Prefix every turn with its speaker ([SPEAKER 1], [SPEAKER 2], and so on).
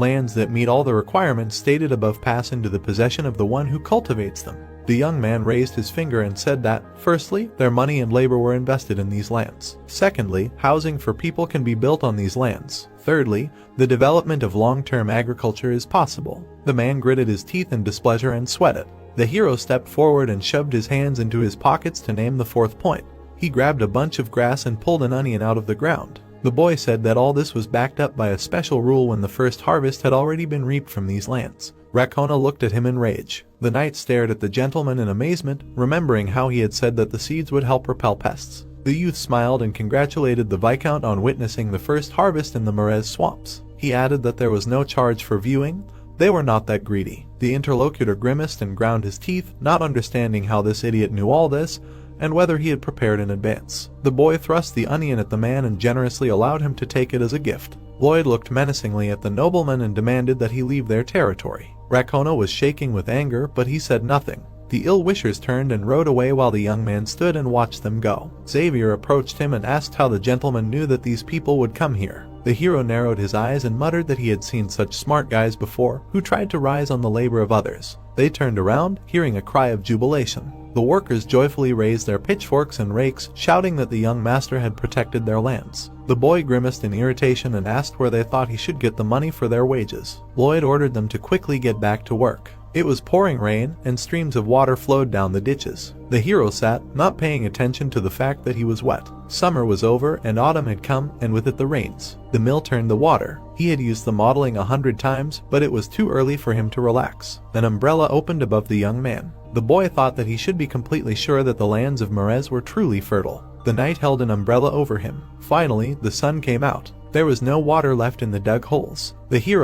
[SPEAKER 1] Lands that meet all the requirements stated above pass into the possession of the one who cultivates them. The young man raised his finger and said that, firstly, their money and labor were invested in these lands. Secondly, housing for people can be built on these lands. Thirdly, the development of long-term agriculture is possible. The man gritted his teeth in displeasure and sweated. The hero stepped forward and shoved his hands into his pockets to name the fourth point. He grabbed a bunch of grass and pulled an onion out of the ground. The boy said that all this was backed up by a special rule when the first harvest had already been reaped from these lands. Rakona looked at him in rage. The knight stared at the gentleman in amazement, remembering how he had said that the seeds would help repel pests. The youth smiled and congratulated the Viscount on witnessing the first harvest in the Merez swamps. He added that there was no charge for viewing. They were not that greedy. The interlocutor grimaced and ground his teeth, not understanding how this idiot knew all this, and whether he had prepared in advance. The boy thrust the onion at the man and generously allowed him to take it as a gift. Lloyd looked menacingly at the nobleman and demanded that he leave their territory. Rakona was shaking with anger, but he said nothing. The ill-wishers turned and rode away while the young man stood and watched them go. Xavier approached him and asked how the gentleman knew that these people would come here. The hero narrowed his eyes and muttered that he had seen such smart guys before who tried to rise on the labor of others. They turned around, hearing a cry of jubilation. The workers joyfully raised their pitchforks and rakes, shouting that the young master had protected their lands. The boy grimaced in irritation and asked where they thought he should get the money for their wages. Lloyd ordered them to quickly get back to work. It was pouring rain, and streams of water flowed down the ditches. The hero sat, not paying attention to the fact that he was wet. Summer was over, and autumn had come, and with it the rains. The mill turned the water. He had used the modeling 100 times, but it was too early for him to relax. An umbrella opened above the young man. The boy thought that he should be completely sure that the lands of Merez were truly fertile. The knight held an umbrella over him. Finally, the sun came out. There was no water left in the dug holes. The hero